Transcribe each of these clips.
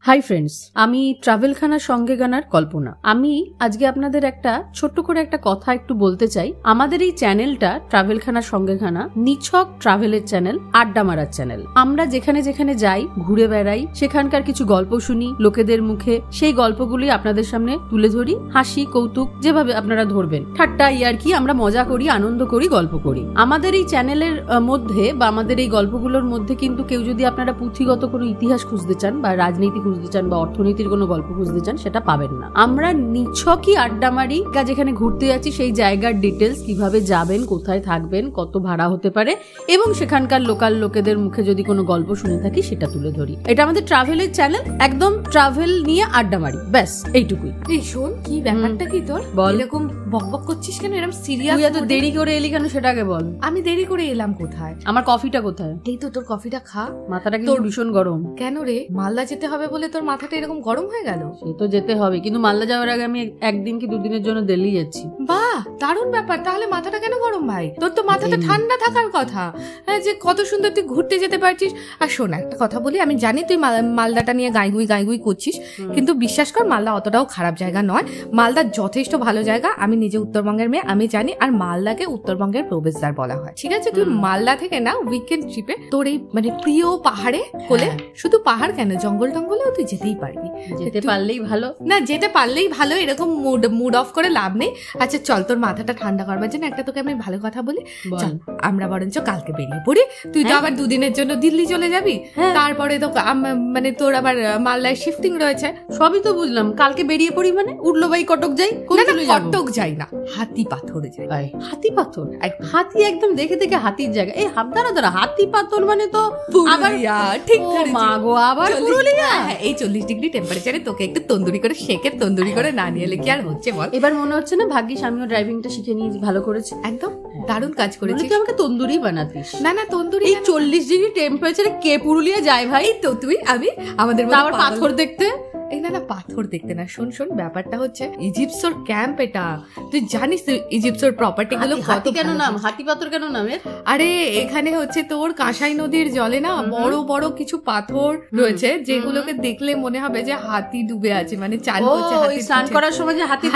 Hi friends, আমি ট্রাভেলখানার সঙ্গে গানার কল্পনা। আমি আজকে আপনাদের একটা ছোট্ট করে একটা কথা একটু বলতে চাই। আমাদের এই চ্যানেলটা ট্রাভেলখানার সঙ্গে গানা নিছক ট্রাভেলের চ্যানেল, আড্ডা মারার চ্যানেল। আমরা যেখানে যেখানে যাই, ঘুরে বেড়াই, সেখানকার কিছু গল্প শুনি লোকেদের মুখে, সেই গল্পগুলি আপনাদের সামনে তুলে ধরি। হাসি কৌতুক যেভাবে আপনারা ধরবেন, ঠাট্টা ইয়ার্কি, আমরা মজা করি, আনন্দ করি, গল্প করি। আমাদের এই চ্যানেলের মধ্যে বা আমাদের এই গল্পগুলোর মধ্যে কিন্তু কেউ যদি আপনারা পুঁথিগত কোনো ইতিহাস খুঁজতে চান বা রাজনীতি খুঁজতে চান বা অর্থনীতির কোনো গল্প খুঁজতে চান, সেটা পাবেন না। আমরা নিছকই আড্ডা মারি, যেখানে ঘুরতে যাচ্ছি সেই জায়গার ডিটেলস, কিভাবে যাবেন, কোথায় থাকবেন, কত ভাড়া হতে পারে, এবং সেখানকার লোকাল লোকেদের মুখে যদি কোনো গল্প শুনে থাকি সেটা তুলে ধরি। এটা আমাদের ট্রাভেলের চ্যানেল, একদম ট্রাভেল নিয়ে আড্ডা মারি, ব্যাস এইটুকুই। এই শোন, কি ব্যাপারটা কি তোর? বল। এরকম বকবক করছিস কেন? এরকম সিরিয়াস? তুই এত দেরি করে এলি কেন সেটা আগে বল। আমি দেরি করে এলাম কোথায়? আমার কফিটা কোথায়? এই তো তোর কফিটা খা। মাথাটা কিন্তু ভীষণ গরম। কেন রে? মালদা যেতে হবে বলে তোর মাথাটা এরকম গরম হয়ে গেল? সে তো যেতে হবে, কিন্তু মালদা যাওয়ার আগে আমি একদিন কি দুদিনের জন্য দিল্লি যাচ্ছি। বাহ, দারুণ ব্যাপার। তাহলে মাথাটা কেন গরম ভাই? তোর তো মাথাটা ঠান্ডা থাকার কথা, যে কত সুন্দর তুই ঘুরতে যেতে পারছিস। আর শোন, একটা কথা বলি, আমি জানি তুই মালদাটা নিয়ে গাইগুই করছিস, কিন্তু বিশ্বাস কর, মালদা অতটাও খারাপ জায়গা নয়। মালদা যথেষ্ট ভালো জায়গা। আমি নিজে উত্তরবঙ্গের মেয়ে, আমি জানি। আর মালদাকে উত্তরবঙ্গের প্রবেশদ্বার বলা হয়, ঠিক আছে? তুই মালদা থেকে না উইকেন্ড ট্রিপে তোর এই মানে প্রিয় পাহাড়ে কোলে, শুধু পাহাড় কেন, জঙ্গল টঙ্গলেও তুই যেতেই পারবি। যেতে পারলেই ভালো। না, যেতে পারলেই ভালো, এরকম মুড অফ করে লাভ নেই। আচ্ছা চল, তোর মাথাটা ঠান্ডা করবার জন্য একটা তোকে আমি ভালো কথা বলি। চল, আমরা বরঞ্চ কালকে বেরিয়ে পড়ি। তুই তো আবার দুদিনের জন্য দিল্লি চলে যাবি, তারপরে তো মানে তোর আবার মালদায় শিফটিং রয়েছে। সবই তো বুঝলাম, কালকে বেরিয়ে পড়ি মানে উঠলো বাই কটক যাই? কটক যাই না, হাতি পাথরে যাই। হাতি পাথর? হাতি একদম দেখে দেখে হাতির জায়গা। এই দাঁড়া, হাতি পাথর মানে তো পুরুলিয়া। ঠিক মা গো, আবার পুরুলিয়া? এই 40 ডিগ্রি টেম্পারেচারে তোকে একটু তন্দুরি করে শেখে তন্দুরি করে না নিয়ে এলে কি আর হচ্ছে বল? এবার মনে হচ্ছে না ভাগ্যিস আমিও ড্রাইভিংটা শিখে নিয়েছি, ভালো করেছি। একদম দারুণ কাজ করেছিস। তুই আমাকে তন্দুরি বানাতিস। না তন্দুরি, এই 40 ডিগ্রি টেম্পারেচারে কে পুরুলিয়া যায় ভাই? তো তুই আমি আমাদের আবার পাথর দেখতে। এই না পাথর দেখতে না, শোন ব্যাপারটা হচ্ছে ইজিপ্সোর ক্যাম্প। এটা তুই জানিস ইজিপ্সোর প্রপার্টি গুলো কত কেন নাম হাতি পাথর কেন নামের? আরে এখানে হচ্ছে তোর কাঁসাই নদীর জলে না বড় বড় কিছু পাথর রয়েছে, যেগুলোকে দেখলে মনে হবে যে হাতি ডুবে আছে, মানে চান করছে হাতি স্নান করার সময় যে হাতি।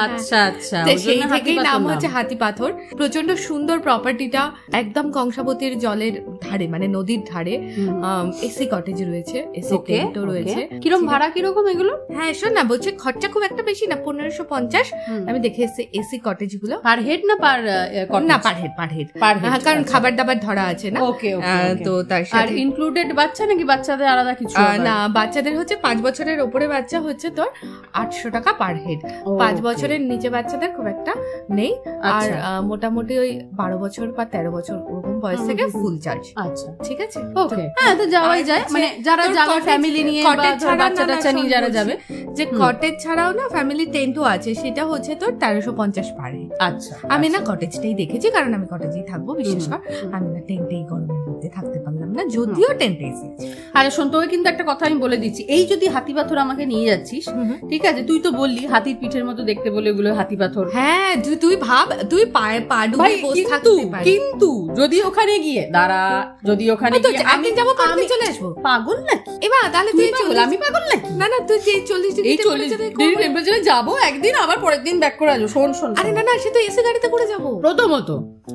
আচ্ছা আচ্ছা, সেই থেকেই নাম হচ্ছে হাতি পাথর। প্রচন্ড সুন্দর প্রপার্টিটা, একদম কংসাবতীর জলের ধারে, মানে নদীর ধারে। এসি কটেজ রয়েছে, এসি টেন্টও রয়েছে। ভাড়া কিরকম এগুলো? হ্যাঁ শোন না, বলছে খরচা খুব একটা বেশি না, 1550। আমি দেখে এসে এসি কটেজ গুলো পার হেড না পার না পার হেড, কারণ খাবার দাবার ধরা আছে না। ওকে তো তার সাথে ইনক্লুডেড বাচ্চা নাকি বাচ্চাদের আলাদা কিছু? না, বাচ্চাদের হচ্ছে 5 বছরের ওপরে বাচ্চা হচ্ছে তোর 800 টাকা পার হেড। 5 বছরের নিচে বাচ্চাদের খুব একটা নেই। আর মোটামুটি ওই 12 বছর বা 13 বছর ওরকম বয়স থেকে ফুল চার্জ। আচ্ছা ঠিক আছে, ওকে। হ্যাঁ, তো যাওয়াই যায়, মানে যারা যাবে ফ্যামিলি নিয়ে বা বাচ্চা নিয়ে যারা যাবে। যে কটেজ ছাড়াও না ফ্যামিলি টেন্টও আছে, সেটা হচ্ছে তোর 1350 পার হেড। আচ্ছা, আমি না কটেজটাই দেখেছি, কারণ আমি কটেজেই থাকবো, বিশেষ করে আমি না টেন্টেই গরমের মধ্যে থাকতে পারলাম না, যদিও টেন্টে এসেছি। আরে শোন, তোকে কিন্তু একটা কথা আমি বলে দিচ্ছি, এই যদি হাতি পাথর আমাকে নিয়ে যাচ্ছিস, ঠিক আছে, তুই তো বললি হাতির পিঠের মতো দেখতে বলে ওগুলো হাতি পাথর। হ্যাঁ, তুই ভাব, তুই পায়ে পা ডুবে বসে থাকতে পারিস। কিন্তু যদি ওখানে গিয়ে যদি ওখানে গিয়ে আমি যাবো, আমি চলে আসবো। পাগল নাকি? এবার তাহলে তুই আমি পাগল নাকি? না তুই যে 40 ডিগ্রি টেম্পারেচারে যাবো একদিন, আবার পরের দিন ব্যাক করে আসবো। শোন, আরে না সে তো এসি গাড়িতে করে যাবো। প্রথমত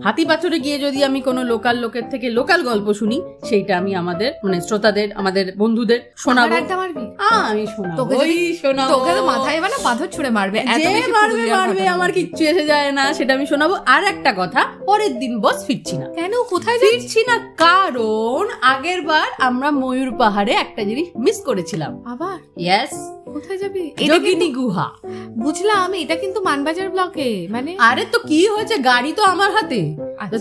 হাতি পাথরে গিয়ে যদি আমি কোনো লোকাল লোকের থেকে লোকাল গল্প শুনি, সেইটা আমি আমাদের মানে শ্রোতাদের, আমাদের বন্ধুদের শোনাবো। আমি শোনাবো, তোকে তো মাথায় এবার না পাথর ছুঁড়ে মারবে, মারবে, আমার কিচ্ছু এসে যায় না, সেটা আমি শোনাবো। আর একটা কথা, পরের দিন বস ফিরছি না। কেন? কোথায় ফিরছি না? কারণ আগের বার আমরা ময়ূর পাহাড়ে একটা জিনিস মিস করেছিলাম। আবার? ইয়েস। কোথায় যাবি? যোগিনী গুহা। বুঝলাম, এটা কিন্তু মানবাজার ব্লকে। মানে আরে তো কি হয়েছে, গাড়ি তো আমার হাতে।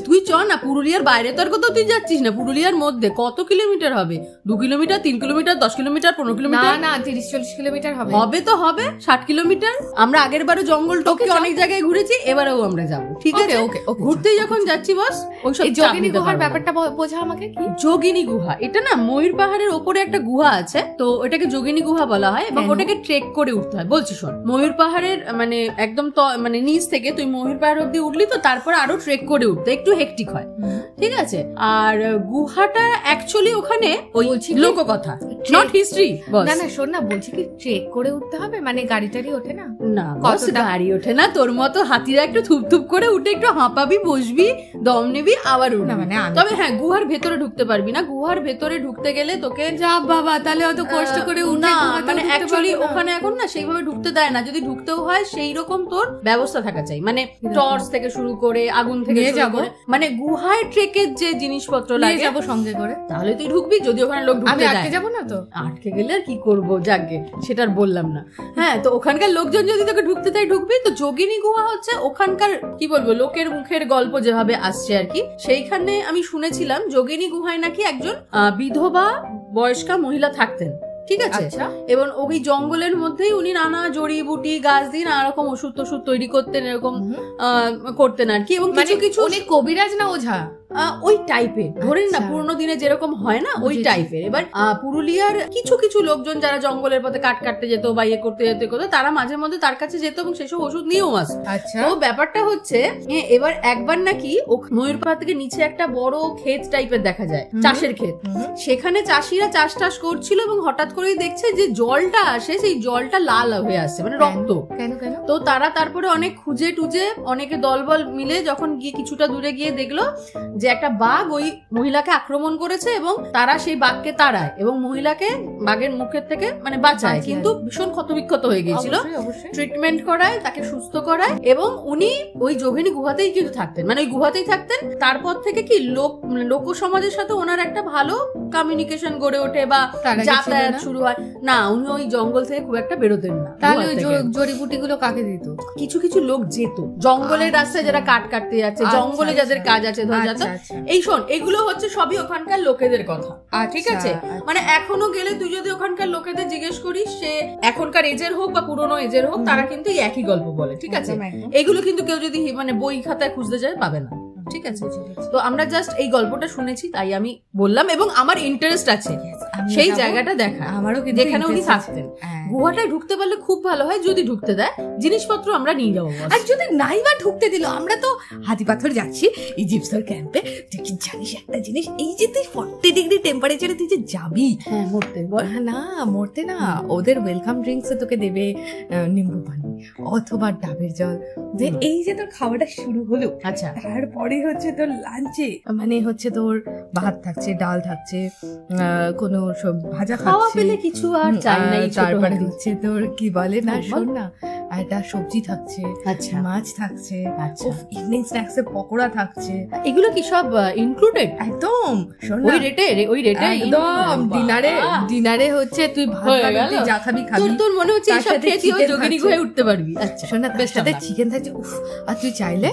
তুই চ না, পুরুলিয়ার বাইরে তো আর কোথাও তুই যাচ্ছিস না, পুরুলিয়ার মধ্যে কত কিলোমিটার হবে? 2 কিলোমিটার, 3 কিলোমিটার, 10 কিলোমিটার, 15 কিলোমিটার? না 30-40 কিলোমিটার হবে। তো হবে 60 কিলোমিটার। আমরা আগের বারও জঙ্গল টপকে অনেক জায়গায় ঘুরেছি, এবারেও আমরা যাবো, ঠিক আছে? ঘুরতেই যখন যাচ্ছি বস, ওইসব যোগিনী গুহার ব্যাপারটা বোঝা আমাকে। কি যোগিনী গুহা? এটা না ময়ূর পাহাড়ের ওপরে একটা গুহা আছে, তো ওটাকে যোগিনী গুহা বলা হয়, এবং ওটাকে ট্রেক করে উঠতে হয়। বলছি শোন, ময়ূর পাহাড়ের মানে একদম মানে নিচ থেকে তুই ময়ূর পাহাড় অব্দি উঠলি, তো তারপর আরো ট্রেক করে উঠতে একটু হেক্টিক হয়, ঠিক আছে। আর গুহাটা অ্যাকচুয়ালি ওখানে ওই লোককথা, নট হিস্ট্রি। না না শোন না, বলছি কি ট্রেক করে উঠতে হবে, মানে গাড়ি টাড়ি ওঠে না? না গাড়ি ওঠে না, তোর মতো হাতিরা একটু থুপ থুপ করে উঠে একটু হাঁপাবি, বসবি, দম নিবি, আবার উঠবি। মানে তবে হ্যাঁ, গুহার ভেতরে ঢুকতে পারবি না। গুহার ভেতরে ঢুকতে গেলে তোকে যা বাবা, তাহলে অত কষ্ট করে উঠে মানে অ্যাকচুয়ালি ওখানে এখন না সেইভাবে ঢুকতে দেয় না। যদি ঢুকতেও হয় সেই রকম তোর ব্যবস্থা থাকা চাই, মানে টর্চ থেকে শুরু করে আগুন থেকে শুরু করে, মানে গুহায় ট্রেকের যে জিনিসপত্র লাগে যাবো সঙ্গে করে, তাহলে তুই ঢুকবি। যদি ওখানে লোক ঢুকতে দেয়, আটকে যাবো না তো? আটকে গেলে আর কি করবো, যাকে সেটা আর বললাম না। হ্যাঁ, তো ওখানকার লোকজন যদি তোকে ঢুকতে দেয় ঢুকবি। তো যোগিনী গুহা হচ্ছে ওখানকার কি বলবো, লোকের মুখের গল্প যেভাবে আসছে আর কি, সেইখানে আমি শুনেছিলাম যোগিনী গুহায় নাকি একজন বিধবা বয়স্কা মহিলা থাকতেন, ঠিক আছে। এবং ওই জঙ্গলের মধ্যেই উনি নানা জড়িবুটি গাছ দিয়ে নানা রকম ওষুধ টষুধ তৈরি করতেন, এরকম করতেন আর কি। এবং কিছু কিছু অনেক কবিরাজ না ওঝা ওই টাইপের, ধরেন না পুরোনো দিনে যেরকম হয় না ওই টাইপের। এবার পুরুলিয়ার কিছু কিছু লোকজন যারা জঙ্গলের পথে কাট কাটতে যেত বা ইয়ে করতে যেতে করতো, তারা মাঝে মধ্যে তার কাছে যেত এবং সেসব ওষুধ নিয়েও আসতো। তো ব্যাপারটা হচ্ছে এবার একবার নাকি ময়ূরপাড়া থেকে নিচে একটা বড় ক্ষেত টাইপের দেখা যায়, চাষের ক্ষেত। সেখানে চাষিরা চাষ টাস করছিল এবং হঠাৎ করেই দেখছে যে জলটা আসে, সেই জলটা লাল হয়ে আসছে, মানে রক্ত। তো তারা তারপরে অনেক খুঁজে টুজে অনেকে দলবল মিলে যখন গিয়ে কিছুটা দূরে গিয়ে দেখলো যে একটা বাঘ ওই মহিলাকে আক্রমণ করেছে এবং তারা সেই বাঘকে তাড়ায় এবং মহিলাকে বাঘের মুখের থেকে মানে বাঁচায়, কিন্তু ভীষণ ক্ষতবিক্ষত হয়ে গিয়েছিল। ট্রিটমেন্ট করায়, তাকে সুস্থ করায় এবং উনি ওই যোগিনী গুহাতেই কিন্তু থাকতেন, মানে ওই গুহাতেই থাকতেন। তারপর থেকে কি লোক সমাজের সাথে ওনার একটা ভালো কমিউনিকেশন গড়ে ওঠে বা যাতায়াত শুরু হয় না। উনি ওই জঙ্গল থেকে খুব একটা বেরোতেন না। তাহলে ওই জড়িবুটি গুলো কাকে দিত? কিছু কিছু লোক যেত জঙ্গলের রাস্তায়, যারা কাট কাটতে যাচ্ছে, জঙ্গলে যাদের কাজ আছে, ধর যাচ্ছে। এই শোন, এগুলো হচ্ছে সবই ওখানকার লোকেদের কথা, ঠিক আছে। মানে এখনো গেলে তুই যদি ওখানকার লোকেদের জিজ্ঞেস করিস, সে এখনকার এজের হোক বা পুরোনো এজের হোক, তারা কিন্তু এই একই গল্প বলে, ঠিক আছে। এগুলো কিন্তু কেউ যদি মানে বই খাতায় খুঁজতে যায় পাবে না, ঠিক আছে। তো আমরা জাস্ট এই গল্পটা শুনেছি তাই আমি বললাম, এবং আমার ইন্টারেস্ট আছে সেই জায়গাটা দেখা, আমারও যেখানে উনি থাকতেন। গুহাটায় ঢুকতে পারলে খুব ভালো হয়, যদি ঢুকতে দেয় জিনিসপত্র আমরা নিয়ে যাবো। আর যদি নাই বা ঢুকতে দিল, আমরা তো হাতিপাথর যাচ্ছি ইজিপ্সের ক্যাম্পে, তুই কি জানিস একটা জিনিস, এই যে তুই 40 ডিগ্রি টেম্পারেচারে তুই যে যাবি, হ্যাঁ মরতে না মরতে না, ওদের ওয়েলকাম ড্রিঙ্কসে তোকে দেবে নিম্বু পানি অথবা ডাবের জল। যে এই যে তোর খাওয়াটা শুরু হলো, আচ্ছা, তারপরে হচ্ছে তোর লাঞ্চে মানে হচ্ছে তোর ভাত থাকছে, ডাল থাকছে, কোনো সব ভাজা খাচ্ছে, কিছু আর চাই না। তারপরে হচ্ছে তোর কি বলে না, শোন না, একটা সবজি থাকছে, আচ্ছা, মাছ থাকছে, ইভিনিং স্ন্যাক্সে পকোড়া থাকছে। এগুলো কি সব ইনক্লুডেড? একদম ওই রেটে একদম। ডিনারে হচ্ছে তুই ভাত খাবি, যা খাবি খাবি, তোর মনে হচ্ছে সব খেয়ে তুই যোগিনী গুহায় উঠতে পারবি। আচ্ছা শোন না, তার সাথে চিকেন থাকছে। উফ, আর তুই চাইলে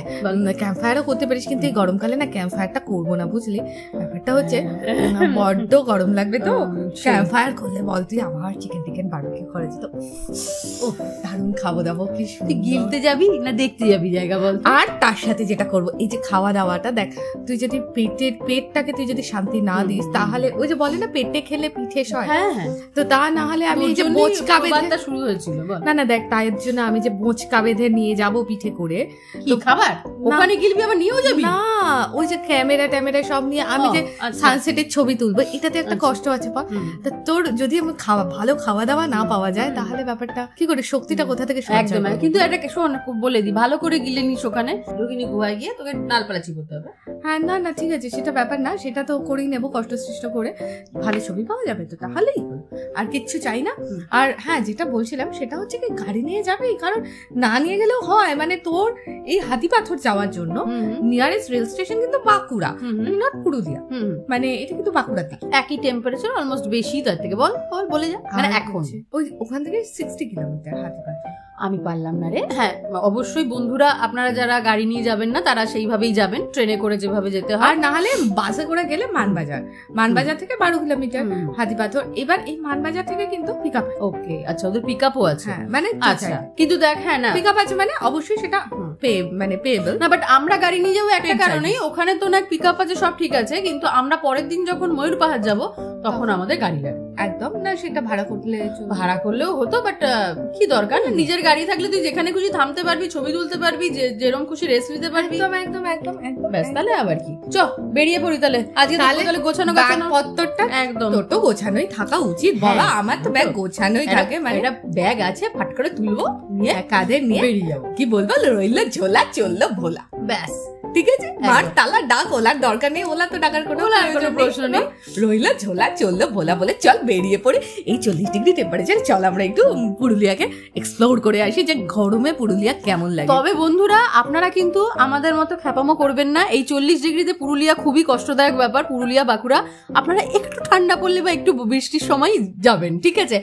ক্যাম্প ফায়ারও করতে পারিস, কিন্তু এই গরমকালে না ক্যাম্প ফায়ারটা করবো না, বুঝলি। ব্যাপারটা হচ্ছে বড্ড গরম লাগবে, তো ক্যাম্প ফায়ার করলে বল তুই আবার চিকেন বারবিকিউ করে যেত। দারুণ খাবো দাবো, কি তুই গিলতে যাবি না দেখতে যাবি জায়গা বল। আর তার সাথে যেটা করবো, এই যে খাওয়া দাওয়াটা দেখ, তুই যদি পেটটাকে তুই যদি শান্তি না দিস, তাহলে ওই যে বলে না পেটে খেলে পিঠে সয়, তো তা না হলে আমি এই যে বোঁচকা বেঁধে শুরু হয়েছিল, না দেখ, তাই জন্য আমি যে বোঁচকা বেঁধে নিয়ে যাবো পিঠে করে, কি খাবার ওখানে গিলবি আবার নিয়েও যাবি না, ওই যে ক্যামেরা সব নিয়ে আমি যে সানসেটের ছবি তুলবো, এটাতে একটা কষ্ট আছে। তা তোর যদি ভালো খাওয়া দাওয়া না পাওয়া যায়, তাহলে ব্যাপারটা কি করে, শক্তিটা কোথা থেকে? একদম। কিন্তু এটাকে শোন, বলে দি, ভালো করে গিলে নিস ওখানে যোগিনী গুহায় গিয়ে, তোকে নালপালা চিবোতে হবে। হ্যাঁ না ঠিক আছে, সেটা ব্যাপার না, সেটা তো করেই নেবো, কষ্ট সৃষ্ট করে ভালো ছবি পাওয়া যাবে তো, তাহলেই আর কিচ্ছু চাই না। আর হ্যাঁ, যেটা বলছিলাম সেটা হচ্ছে কি, গাড়ি নিয়ে যাবে, কারণ না নিয়ে গেলেও হয়, মানে তোর এই হাতিপাথর যাওয়ার জন্য নিয়ারেস্ট রেল স্টেশন কিন্তু বাঁকুড়া, নট পুরুলিয়া, মানে এটা কিন্তু বাঁকুড়ার দিকে। একই টেম্পারেচার, অলমোস্ট বেশি তার থেকে। বলে যা, মানে এখন ওখান থেকে 60 কিলোমিটার হাতিপাথর। আমি পারলাম না রে। হ্যাঁ অবশ্যই বন্ধুরা, আপনারা যারা গাড়ি নিয়ে যাবেন না তারা সেইভাবেই যাবেন, ট্রেনে করে যেভাবে যেতে হয়, আর না হলে বাসে করে গেলে মানবাজার থেকে 12 কিলোমিটার হাতিপাথর। এবার এই মানবাজার থেকে কিন্তু পিকআপ। ওকে, আচ্ছা, ওদের পিকআপও আছে, মানে আচ্ছা, কিন্তু দেখ, হ্যাঁ না পিকআপ আছে, মানে অবশ্যই সেটা পেয়েবল না। বাট আমরা গাড়ি নিয়ে যাবো একটা কারণেই, ওখানে তো না পিকআপ আছে, সব ঠিক আছে, কিন্তু আমরা পরের দিন যখন ময়ূর পাহাড় যাবো তখন আমাদের গাড়ি লাগবে। একদম না, সেটা ভাড়া করলে ভাড়া করলেও হতো, বাট কি দরকার, নিজের গাড়ি থাকলে তুই যেখানে খুশি থামতে পারবি, ছবি তুলতে পারবি, যেরকম খুশি রেস্ট নিতে পারবি। একদম একদম একদম একদম। ব্যাস, তাহলে আবার কি, চ বেরিয়ে পড়ি তাহলে আজকে। তাহলে গোছানো পত্তরটা একদম, তোর তো গোছানোই থাকা উচিত বাবা, আমার তো ব্যাগ গোছানোই থাকে, মানে এটা ব্যাগ আছে, ফাট করে তুলবো, নিয়ে কাঁধে নিয়ে বেরিয়ে যাবো। কি বলবো, রইলো ঝোলা চললো ভোলা, ব্যাস ঠিক আছে। মার তালা ডাক, ওলার দরকার নেই, ওলা তো ডাকার কোনো প্রশ্ন নেই, রইলো ঝোলা চললো ভোলা বলে চল বেরিয়ে পড়ে। এই 40 ডিগ্রি টেম্পারেচার, চল আমরা একটু পুরুলিয়াকে এক্সপ্লোর করে আসি, যে গরমে পুরুলিয়া কেমন লাগে। তবে বন্ধুরা, আপনারা কিন্তু আমাদের মতো খ্যাপামো করবেন না। এই 40 ডিগ্রিতে পুরুলিয়া খুবই কষ্টদায়ক ব্যাপার। পুরুলিয়া বাঁকুড়া আপনারা একটু ঠান্ডা পড়লে বা একটু বৃষ্টির সময় যাবেন, ঠিক আছে।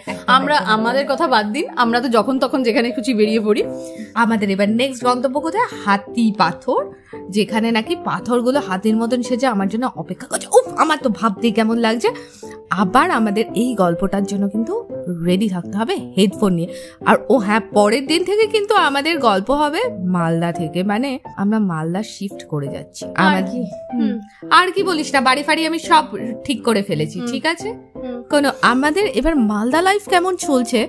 আমাদের কথা বাদ দিন, আমরা তো যখন তখন যেখানে খুশি বেরিয়ে পড়ি। আমাদের এবার নেক্সট গন্তব্য কোথায়? হাতি পাথর, যেখানে নাকি পাথরগুলো হাতির মতন সেজে আমার জন্য অপেক্ষা করছে। উফ, আমার তো ভাবতেই কেমন লাগছে। আবার আমাদের এই গল্পটার জন্য কিন্তু রেডি থাকতে হবে হেডফোন নিয়ে। আর হ্যাঁ, পরের দিন থেকে কিন্তু আমাদের গল্প হবে মালদা থেকে, মানে আমরা মালদা শিফট করে যাচ্ছি। আর কি বলিস না, বাড়ি ফাড়ি আমি সব ঠিক করে ফেলেছি, ঠিক আছে। কোনো আমাদের এবার মালদা লাইফ কেমন চলছে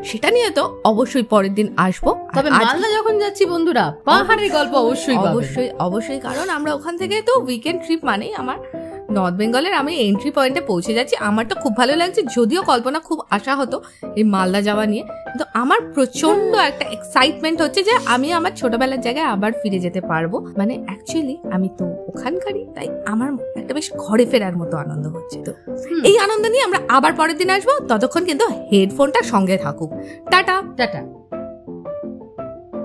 সেটা নিয়ে তো অবশ্যই পরের দিন আসবো। তবে মালদা যখন যাচ্ছি বন্ধুরা, পাহাড়ের গল্প অবশ্যই অবশ্যই অবশ্যই, কারণ আমরা ওখান থেকে তো উইকেন্ড ট্রিপ মানেই আমার নর্থ বেঙ্গলের আমি এন্ট্রি পয়েন্টে পৌঁছে যাচ্ছি। আমার তো খুব ভালো লাগছে, যদিও কল্পনা খুব আশা হতো এই মালদা যাওয়া নিয়ে, কিন্তু আমার প্রচন্ড একটা এক্সাইটমেন্ট হচ্ছে যে আমি আমার ছোটবেলার জায়গায় আবার ফিরে যেতে পারবো। মানে অ্যাকচুয়ালি আমি তো ওখানকারই, তাই আমার একটা বেশ ঘরে ফেরার মতো আনন্দ হচ্ছে। তো এই আনন্দ নিয়ে আমরা আবার পরের দিন আসবো, ততক্ষণ কিন্তু হেডফোনটা সঙ্গে থাকুক। Tata tata.